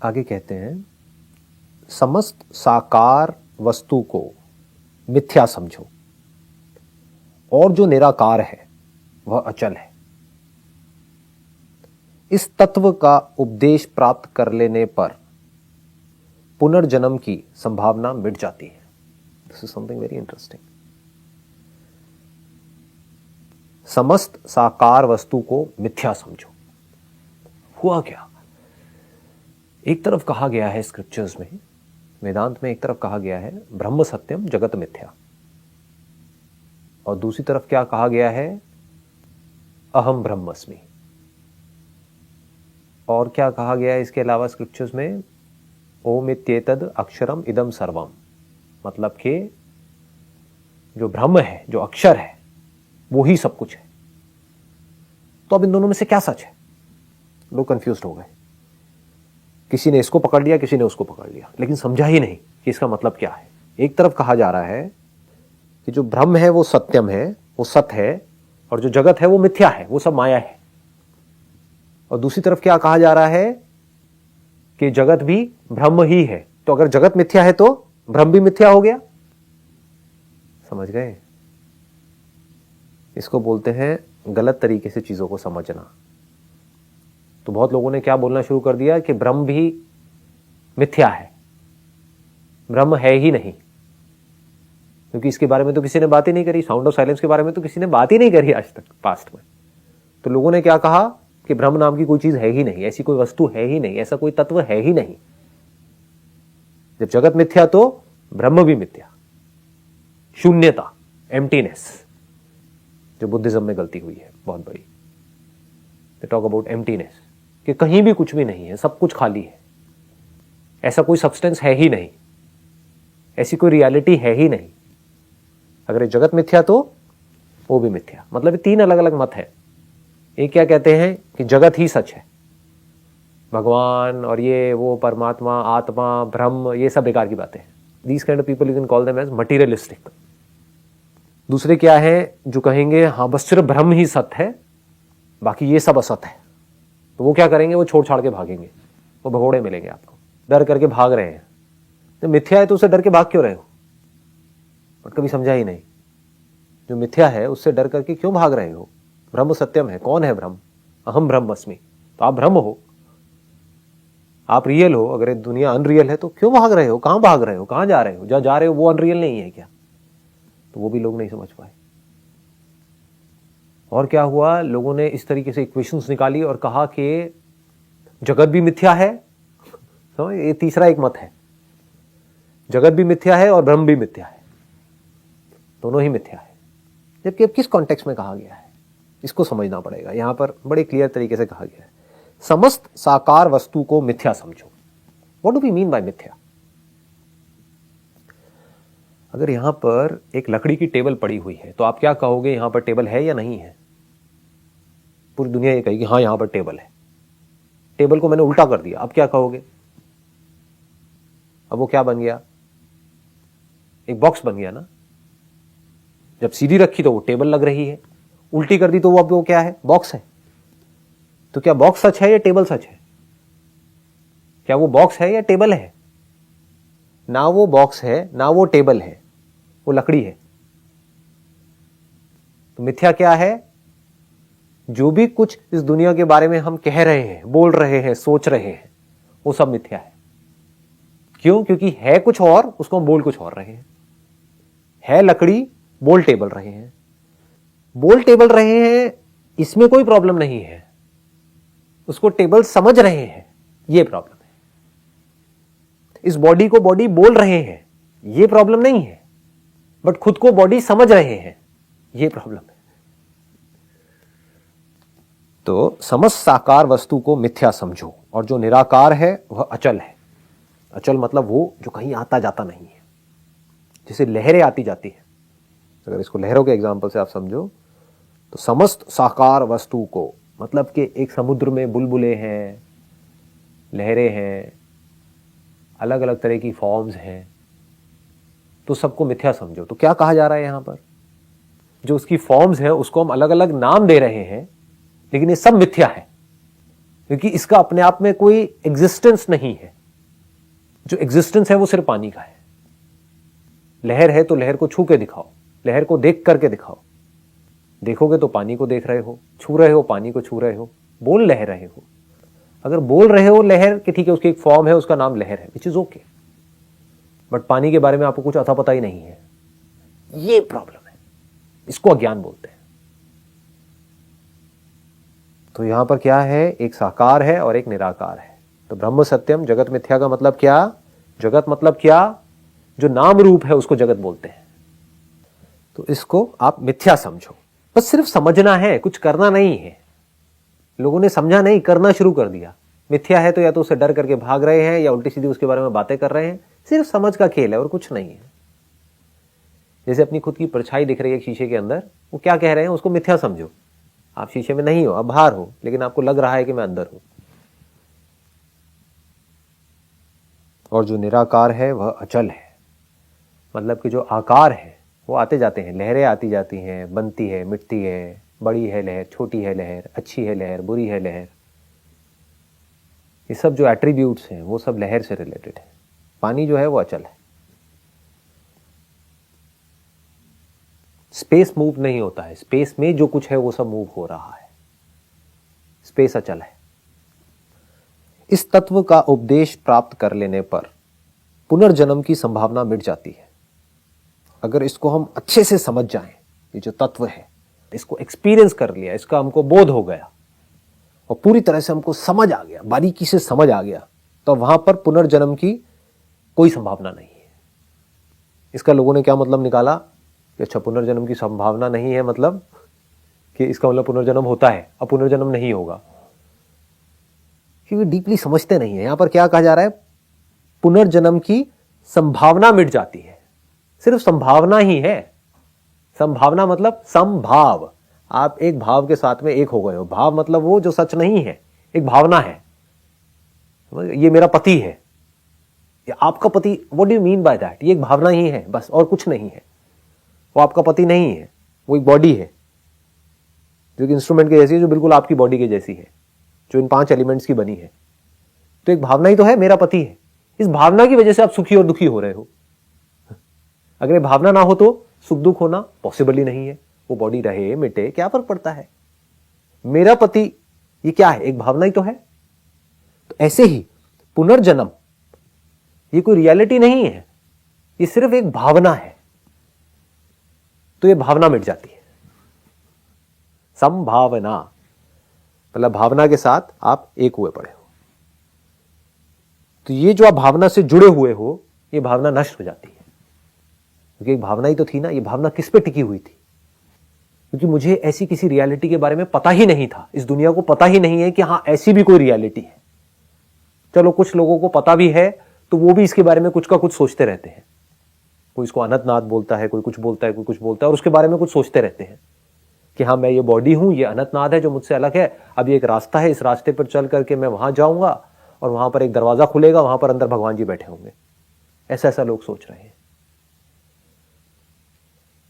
आगे कहते हैं, समस्त साकार वस्तु को मिथ्या समझो और जो निराकार है वह अचल है। इस तत्व का उपदेश प्राप्त कर लेने पर पुनर्जन्म की संभावना मिट जाती है। This is something very interesting. समस्त साकार वस्तु को मिथ्या समझो। हुआ क्या? एक तरफ कहा गया है स्क्रिप्चर्स में, वेदांत में एक तरफ कहा गया है ब्रह्म सत्यम जगत मिथ्या, और दूसरी तरफ क्या कहा गया है? अहम ब्रह्मस्मि। और क्या कहा गया है इसके अलावा स्क्रिप्चर्स में? ओम इत्येतद अक्षरम इदम सर्वम। मतलब कि जो ब्रह्म है, जो अक्षर है, वो ही सब कुछ है। तो अब इन दोनों में से क्या सच है? लोग कंफ्यूज हो गए। किसी ने इसको पकड़ लिया, किसी ने उसको पकड़ लिया, लेकिन समझा ही नहीं कि इसका मतलब क्या है। एक तरफ कहा जा रहा है कि जो ब्रह्म है वो सत्यम है, वो सत्य है, और जो जगत है वो मिथ्या है, वो सब माया है। और दूसरी तरफ क्या कहा जा रहा है कि जगत भी ब्रह्म ही है। तो अगर जगत मिथ्या है तो ब्रह्म भी मिथ्या हो गया। समझ गए? इसको बोलते हैं गलत तरीके से चीजों को समझना। तो बहुत लोगों ने क्या बोलना शुरू कर दिया कि ब्रह्म भी मिथ्या है, ब्रह्म है ही नहीं, क्योंकि इसके बारे में तो किसी ने बात ही नहीं करी। साउंड ऑफ साइलेंस के बारे में तो किसी ने बात ही नहीं करी आज तक पास्ट में। तो लोगों ने क्या कहा कि ब्रह्म नाम की कोई चीज है ही नहीं, ऐसी कोई वस्तु है ही नहीं, ऐसा कोई तत्व है ही नहीं। जब जगत मिथ्या तो ब्रह्म भी मिथ्या। शून्यता, एम्प्टीनेस, जो बुद्धिज्म में गलती हुई है बहुत बड़ी। दे टॉक अबाउट एम्प्टीनेस, कि कहीं भी कुछ भी नहीं है, सब कुछ खाली है, ऐसा कोई सब्सटेंस है ही नहीं, ऐसी कोई रियलिटी है ही नहीं। अगर ये जगत मिथ्या तो वो भी मिथ्या। मतलब ये तीन अलग अलग मत है। एक क्या कहते हैं कि जगत ही सच है, भगवान और ये वो परमात्मा, आत्मा, ब्रह्म, ये सब बेकार की बातें हैं। These kind of people you can call them as materialistic. दूसरे क्या है जो कहेंगे हाँ बस सिर्फ ब्रह्म ही सत्य है, बाकी ये सब असत है। तो वो क्या करेंगे? वो छोड़ छाड़ के भागेंगे, वो भगोड़े मिलेंगे आपको। डर करके भाग रहे हैं, तो मिथ्या है तो उससे डर के भाग क्यों रहे हो? बट कभी समझा ही नहीं। जो मिथ्या है उससे डर करके क्यों भाग रहे हो? ब्रह्म सत्यम है। कौन है ब्रह्म? अहम ब्रह्मस्मि। तो आप ब्रह्म हो, आप रियल हो। अगर दुनिया अनरियल है तो क्यों भाग रहे हो? कहां भाग रहे हो? कहां जा रहे हो? जहां जा रहे हो वो अनरियल नहीं है क्या? तो वो भी लोग नहीं समझ पाए। और क्या हुआ? लोगों ने इस तरीके से इक्वेशंस निकाली और कहा कि जगत भी मिथ्या है। तो ये तीसरा एक मत है, जगत भी मिथ्या है और ब्रह्म भी मिथ्या है, दोनों ही मिथ्या है। जबकि अब किस कॉन्टेक्स्ट में कहा गया है इसको समझना पड़ेगा। यहां पर बड़े क्लियर तरीके से कहा गया है, समस्त साकार वस्तु को मिथ्या समझो। What do we mean by मिथ्या? अगर यहां पर एक लकड़ी की टेबल पड़ी हुई है तो आप क्या कहोगे? यहां पर टेबल है या नहीं है? पूरी दुनिया ये कहेगी हाँ यहां पर टेबल है। टेबल को मैंने उल्टा कर दिया, अब क्या कहोगे? अब वो क्या बन गया? एक बॉक्स बन गया ना। जब सीधी रखी तो वो टेबल लग रही है, उल्टी कर दी तो वो अब वो क्या है? बॉक्स है। तो क्या बॉक्स सच है या टेबल सच है? क्या वो बॉक्स है या टेबल है? ना वो बॉक्स है ना वो टेबल है, वो लकड़ी है। तो मिथ्या क्या है? जो भी कुछ इस दुनिया के बारे में हम कह रहे हैं, बोल रहे हैं, सोच रहे हैं, वो सब मिथ्या है। क्यों? क्योंकि है कुछ और, उसको हम बोल कुछ और रहे हैं। है लकड़ी, बोल टेबल रहे हैं। बोल टेबल रहे हैं इसमें कोई प्रॉब्लम नहीं है, उसको टेबल समझ रहे हैं, ये प्रॉब्लम है। इस बॉडी को बॉडी बोल रहे हैं, ये प्रॉब्लम नहीं है, बट खुद को बॉडी समझ रहे हैं, ये प्रॉब्लम है। तो समस्त साकार वस्तु को मिथ्या समझो और जो निराकार है वह अचल है। अचल मतलब वो जो कहीं आता जाता नहीं है, जैसे लहरें आती जाती है। अगर इसको लहरों के एग्जांपल से आप समझो तो समस्त साकार वस्तु को मतलब कि एक समुद्र में बुलबुलें हैं, लहरें हैं, अलग अलग तरह की फॉर्म्स हैं, तो सबको मिथ्या समझो। तो क्या कहा जा रहा है यहां पर? जो उसकी फॉर्म्स हैं उसको हम अलग अलग नाम दे रहे हैं, लेकिन ये सब मिथ्या है। क्योंकि इसका अपने आप में कोई एग्जिस्टेंस नहीं है। जो एग्जिस्टेंस है वो सिर्फ पानी का है। लहर है तो लहर को छू के दिखाओ, लहर को देख करके दिखाओ। देखोगे तो पानी को देख रहे हो, छू रहे हो पानी को छू रहे हो, बोल लह रहे हो। अगर बोल रहे हो लहर कि ठीक है, उसकी एक फॉर्म है, उसका नाम लहर है, विच इज ओके, बट पानी के बारे में आपको कुछ अता पता ही नहीं है। ये प्रॉब्लम है, इसको अज्ञान बोलते हैं। तो यहां पर क्या है, एक साकार है और एक निराकार है। तो ब्रह्म सत्यम जगत मिथ्या का मतलब क्या? जगत मतलब क्या? जो नाम रूप है उसको जगत बोलते हैं। तो इसको आप मिथ्या समझो, बस सिर्फ समझना है, कुछ करना नहीं है। लोगों ने समझा नहीं, करना शुरू कर दिया। मिथ्या है तो या तो उससे डर करके भाग रहे हैं या उल्टी सीधी उसके बारे में बातें कर रहे हैं। सिर्फ समझ का खेल है और कुछ नहीं है। जैसे अपनी खुद की परछाई दिख रही है शीशे के अंदर, वो क्या कह रहे हैं, उसको मिथ्या समझो। आप शीशे में नहीं हो, आप बाहर हो, लेकिन आपको लग रहा है कि मैं अंदर हूं। और जो निराकार है वह अचल है, मतलब कि जो आकार है वो आते जाते हैं, लहरें आती जाती हैं, बनती है, मिटती है, बड़ी है लहर, छोटी है लहर, अच्छी है लहर, बुरी है लहर। ये सब जो एट्रीब्यूट्स हैं वो सब लहर से रिलेटेड है। पानी जो है वो अचल है। स्पेस मूव नहीं होता है, स्पेस में जो कुछ है वो सब मूव हो रहा है। स्पेस अचल है। इस तत्व का उपदेश प्राप्त कर लेने पर पुनर्जन्म की संभावना मिट जाती है। अगर इसको हम अच्छे से समझ जाएं, ये जो तत्व है, इसको एक्सपीरियंस कर लिया, इसका हमको बोध हो गया और पूरी तरह से हमको समझ आ गया, बारीकी से समझ आ गया, तो वहां पर पुनर्जन्म की कोई संभावना नहीं है। इसका लोगों ने क्या मतलब निकाला कि अच्छा पुनर्जन्म की संभावना नहीं है, मतलब कि इसका मतलब पुनर्जन्म होता है, अब पुनर्जन्म नहीं होगा। क्योंकि डीपली समझते नहीं है। यहां पर क्या कहा जा रहा है, पुनर्जन्म की संभावना मिट जाती है। सिर्फ संभावना ही है। संभावना मतलब समभाव, आप एक भाव के साथ में एक हो गए हो। भाव मतलब वो जो सच नहीं है, एक भावना है। ये मेरा पति है, ये आपका पति, what do you mean by that? ये एक भावना ही है बस, और कुछ नहीं है। वो आपका पति नहीं है, वो एक बॉडी है जो कि इंस्ट्रूमेंट के जैसी है, जो बिल्कुल आपकी बॉडी के जैसी है, जो इन 5 एलिमेंट्स की बनी है। तो एक भावना ही तो है, मेरा पति है। इस भावना की वजह से आप सुखी और दुखी हो रहे हो। अगर ये भावना ना हो तो सुख दुख होना पॉसिबल ही नहीं है। वो बॉडी रहे मिटे, क्या फर्क पड़ता है? मेरा पति, ये क्या है? एक भावना ही तो है। तो ऐसे ही पुनर्जन्म ये कोई रियलिटी नहीं है, ये सिर्फ एक भावना है। तो ये भावना मिट जाती है। संभावना मतलब भावना के साथ आप एक हुए पड़े हो। तो ये जो आप भावना से जुड़े हुए हो, ये भावना नष्ट हो जाती है। क्योंकि एक भावना ही तो थी ना। ये भावना किस पे टिकी हुई थी? क्योंकि मुझे ऐसी किसी रियलिटी के बारे में पता ही नहीं था। इस दुनिया को पता ही नहीं है कि हां ऐसी भी कोई रियलिटी है। चलो कुछ लोगों को पता भी है तो वो भी इसके बारे में कुछ का कुछ सोचते रहते हैं। कोई इसको अनंतनाद बोलता है, कोई कुछ बोलता है, कोई कुछ बोलता है, और उसके बारे में कुछ सोचते रहते हैं कि हाँ मैं ये बॉडी हूं, ये अनंतनाद है जो मुझसे अलग है। अब ये एक रास्ता है, इस रास्ते पर चल करके मैं वहां जाऊंगा और वहां पर एक दरवाजा खुलेगा, वहां पर अंदर भगवान जी बैठे होंगे। ऐसा ऐसा लोग सोच रहे हैं।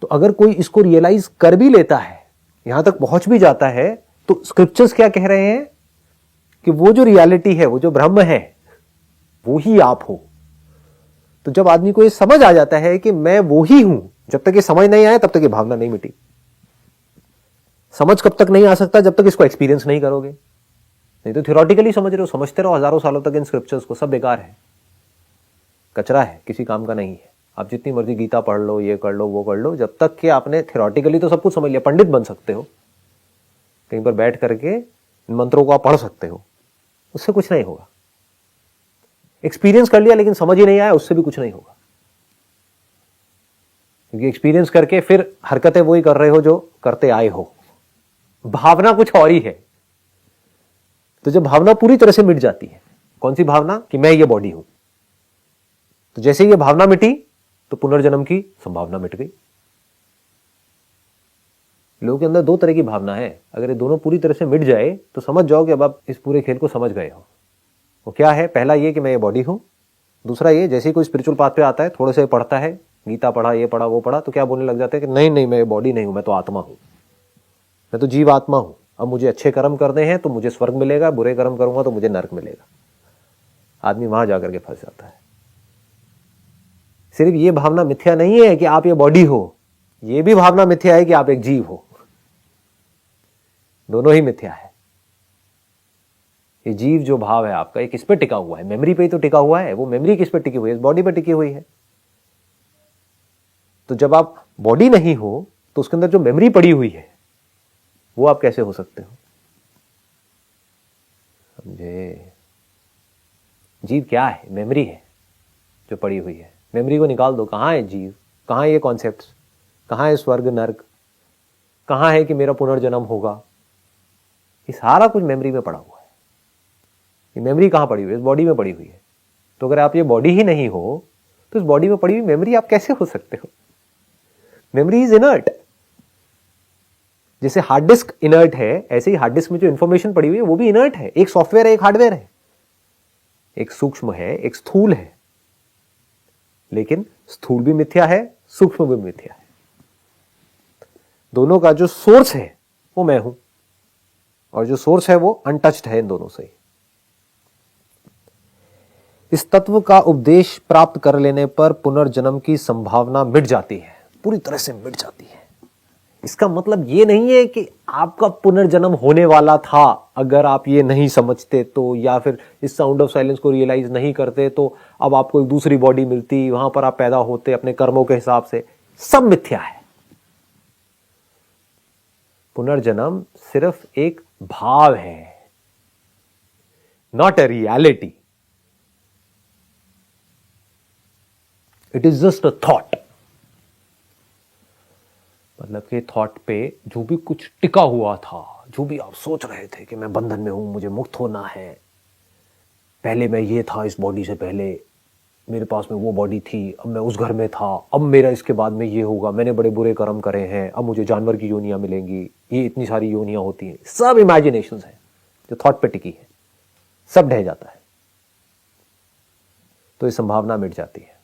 तो अगर कोई इसको रियलाइज कर भी लेता है, यहां तक पहुंच भी जाता है, तो स्क्रिप्चर्स क्या कह रहे हैं कि वो जो रियलिटी है, वो जो ब्रह्म है, वो ही आप हो। तो जब आदमी को ये समझ आ जाता है कि मैं वो ही हूं, जब तक ये समझ नहीं आया तब तक ये भावना नहीं मिटी। समझ कब तक नहीं आ सकता? जब तक इसको एक्सपीरियंस नहीं करोगे। नहीं तो थियोरेटिकली समझ रहे हो, समझते रहो हजारों सालों तक इन स्क्रिप्चर्स को, सब बेकार है, कचरा है, किसी काम का नहीं है। आप जितनी मर्जी गीता पढ़ लो, ये कर लो, वो कर लो, जब तक कि आपने थियोरेटिकली तो सब कुछ समझ लिया, पंडित बन सकते हो, कहीं पर बैठ करके इन मंत्रों को आप पढ़ सकते हो, उससे कुछ नहीं होगा। एक्सपीरियंस कर लिया लेकिन समझ ही नहीं आया, उससे भी कुछ नहीं होगा। क्योंकि एक्सपीरियंस करके फिर हरकतें वही कर रहे हो जो करते आए हो। भावना कुछ और ही है। तो जब भावना पूरी तरह से मिट जाती है, कौन सी भावना? कि मैं ये बॉडी हूं। तो जैसे ये भावना मिटी तो पुनर्जन्म की संभावना मिट गई। लोगों के अंदर 2 तरह की भावना है। अगर ये दोनों पूरी तरह से मिट जाए तो समझ जाओ कि अब आप इस पूरे खेल को समझ गए हो। वो क्या है? पहला ये कि मैं ये बॉडी हूं। दूसरा ये, जैसे ही कोई स्पिरिचुअल पाथ पे आता है, थोड़े से पढ़ता है, गीता पढ़ा, ये पढ़ा, वो पढ़ा, तो क्या बोलने लग जाते हैं कि नहीं नहीं मैं ये बॉडी नहीं हूं, मैं तो आत्मा हूं, मैं तो जीव आत्मा हूं। अब मुझे अच्छे कर्म करने हैं तो मुझे स्वर्ग मिलेगा, बुरे कर्म करूंगा तो मुझे नरक मिलेगा। आदमी वहां जाकर के फंस जाता है। सिर्फ ये भावना मिथ्या नहीं है कि आप ये बॉडी हो, ये भी भावना मिथ्या है कि आप एक जीव हो। दोनों ही मिथ्या है। ये जीव जो भाव है आपका, ये किस पे टिका हुआ है? मेमोरी पे ही तो टिका हुआ है। वो मेमोरी किस पे टिकी हुई है? इस बॉडी पे टिकी हुई है। तो जब आप बॉडी नहीं हो तो उसके अंदर जो मेमोरी पड़ी हुई है वो आप कैसे हो सकते हो? समझे? जीव क्या है? मेमोरी है जो पड़ी हुई है। मेमोरी को निकाल दो। कहां है जीव? कहां है ये कॉन्सेप्ट्स? कहां है स्वर्ग नर्क? कहां है कि मेरा पुनर्जन्म होगा? ये सारा कुछ मेमोरी में पड़ा हुआ है। ये मेमोरी कहां पड़ी हुई है? इस बॉडी में पड़ी हुई है। तो अगर आप ये बॉडी ही नहीं हो तो इस बॉडी में पड़ी हुई मेमोरी आप कैसे हो सकते हो? Memory is inert. जैसे हार्ड डिस्क इनर्ट है, ऐसे ही हार्ड डिस्क में जो इंफॉर्मेशन पड़ी हुई है वो भी इनर्ट है। एक सॉफ्टवेयर है, एक हार्डवेयर है, एक सूक्ष्म है, एक स्थूल है। लेकिन स्थूल भी मिथ्या है, सूक्ष्म भी मिथ्या है। दोनों का जो सोर्स है वो मैं हूं, और जो सोर्स है वो अनटच्ड है इन दोनों से। इस तत्व का उपदेश प्राप्त कर लेने पर पुनर्जन्म की संभावना मिट जाती है, पूरी तरह से मिट जाती है। इसका मतलब ये नहीं है कि आपका पुनर्जन्म होने वाला था अगर आप ये नहीं समझते तो, या फिर इस साउंड ऑफ साइलेंस को रियलाइज नहीं करते तो अब आपको एक दूसरी बॉडी मिलती, वहां पर आप पैदा होते अपने कर्मों के हिसाब से। सब मिथ्या है। पुनर्जन्म सिर्फ एक भाव है, not a reality. It is just a thought. मतलब कि थॉट पे जो भी कुछ टिका हुआ था, जो भी आप सोच रहे थे कि मैं बंधन में हूं, मुझे मुक्त होना है, पहले मैं ये था, इस बॉडी से पहले मेरे पास में वो बॉडी थी, अब मैं उस घर में था, अब मेरा इसके बाद में ये होगा, मैंने बड़े बुरे कर्म करे हैं, अब मुझे जानवर की योनियां मिलेंगी, ये इतनी सारी योनियां होती हैं। सब इमेजिनेशंस है जो थॉट पे टिकी है, सब ढह जाता है। तो ये संभावना मिट जाती है।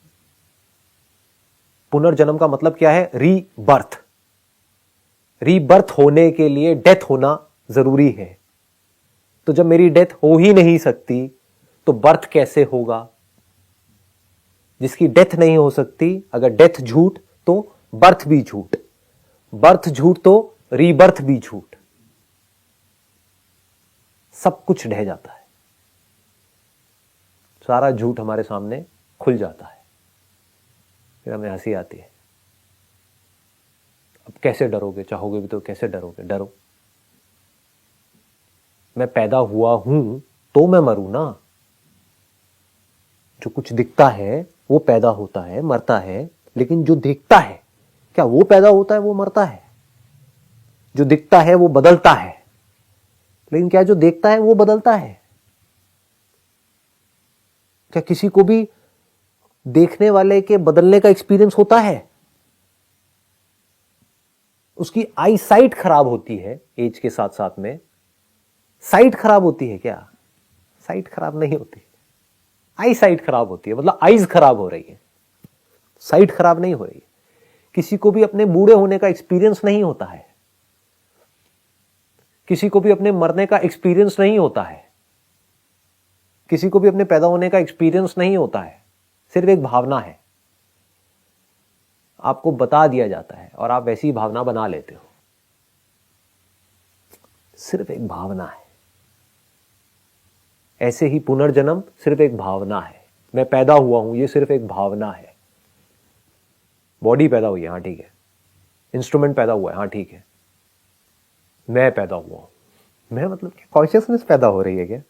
पुनर्जन्म का मतलब क्या है? रीबर्थ। रीबर्थ होने के लिए डेथ होना जरूरी है। तो जब मेरी डेथ हो ही नहीं सकती तो बर्थ कैसे होगा? जिसकी डेथ नहीं हो सकती, अगर डेथ झूठ तो बर्थ भी झूठ, बर्थ झूठ तो रीबर्थ भी झूठ। सब कुछ ढह जाता है, सारा झूठ हमारे सामने खुल जाता है। फिर हमें हंसी आती है। अब कैसे डरोगे? चाहोगे भी तो कैसे डरोगे? डरो। मैं पैदा हुआ हूं तो मैं मरूं ना। जो कुछ दिखता है वो पैदा होता है, मरता है, लेकिन जो दिखता है क्या वो पैदा होता है, वो मरता है? जो दिखता है वो बदलता है, लेकिन क्या जो देखता है वो बदलता है? क्या किसी को भी देखने वाले के बदलने का एक्सपीरियंस होता है? उसकी आई साइट खराब होती है एज के साथ साथ में। साइट खराब होती है क्या? साइट खराब नहीं होती, आई साइट खराब होती है। मतलब आईज खराब हो रही है, साइट खराब नहीं हो रही है। किसी को भी अपने बूढ़े होने का एक्सपीरियंस नहीं होता है, किसी को भी अपने मरने का एक्सपीरियंस नहीं होता है, किसी को भी अपने पैदा होने का एक्सपीरियंस नहीं होता है। सिर्फ एक भावना है, आपको बता दिया जाता है और आप वैसी भावना बना लेते हो। सिर्फ एक भावना है। ऐसे ही पुनर्जन्म सिर्फ एक भावना है। मैं पैदा हुआ हूं, ये सिर्फ एक भावना है। बॉडी पैदा हुई है, हाँ ठीक है। इंस्ट्रूमेंट पैदा हुआ है, हाँ ठीक है। मैं पैदा हुआ हूं, मैं मतलब क्या कॉन्शियसनेस पैदा हो रही है क्या?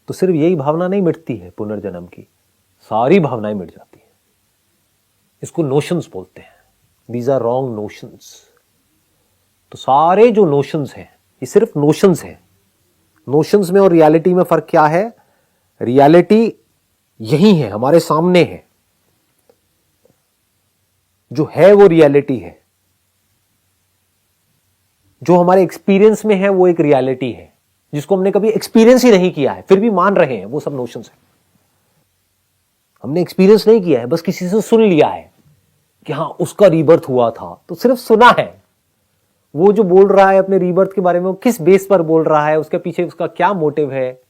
तो सिर्फ यही भावना नहीं मिटती है पुनर्जन्म की, सारी भावनाएं मिट जाती हैं। इसको नोशंस बोलते हैं। These are wrong notions. तो सारे जो नोशंस हैं ये सिर्फ नोशंस हैं। नोशंस में और रियलिटी में फर्क क्या है? रियलिटी यही है, हमारे सामने है। जो है वो रियलिटी है, जो हमारे एक्सपीरियंस में है वो एक रियलिटी है, जिसको हमने कभी एक्सपीरियंस ही नहीं किया है फिर भी मान रहे हैं, वो सब नोशंस है। हमने एक्सपीरियंस नहीं किया है, बस किसी से सुन लिया है कि हाँ उसका रीबर्थ हुआ था, तो सिर्फ सुना है, वो जो बोल रहा है अपने रीबर्थ के बारे में, वो किस बेस पर बोल रहा है, उसके पीछे उसका क्या मोटिव है,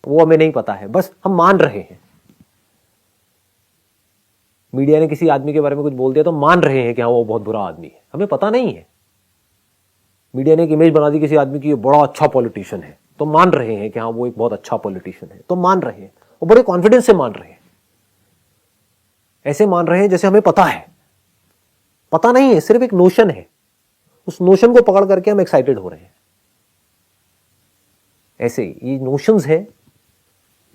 वो हमें नहीं पता है, बस हम मान रहे हैं। मीडिया ने किसी आदमी के बारे में कुछ बोल दिया तो मान रहे हैं कि हाँ वो बहुत बुरा आदमी है, हमें पता नहीं है। मीडिया ने एक इमेज बना दी किसी आदमी की, ये बड़ा अच्छा पॉलिटिशियन है, तो मान रहे हैं कि हाँ वो एक बहुत अच्छा पॉलिटिशियन है, तो मान रहे हैं, और बड़े कॉन्फिडेंस से मान रहे हैं। ऐसे मान रहे हैं जैसे हमें पता है। पता नहीं है, सिर्फ एक नोशन है, उस नोशन को पकड़ करके हम एक्साइटेड हो रहे हैं। ऐसे ये नोशंस है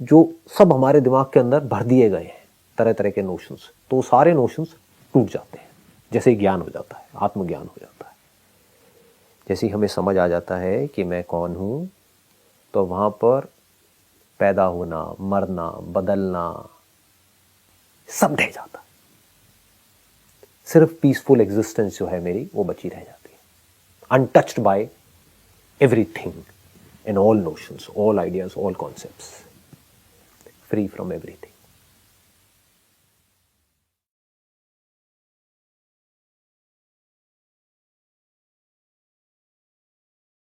जो सब हमारे दिमाग के अंदर भर दिए गए हैं, तरह तरह के नोशंस, तो सारे नोशंस टूट जाते हैं, जैसे ज्ञान हो जाता है, आत्मज्ञान हो जाता है। जैसे ही हमें समझ आ जाता है कि मैं कौन हूं, तो वहां पर पैदा होना, मरना, बदलना सब ढह जाता है। सिर्फ पीसफुल एग्जिस्टेंस जो है मेरी, वो बची रह जाती है, untouched by everything and all notions, all ideas, all concepts, free from everything.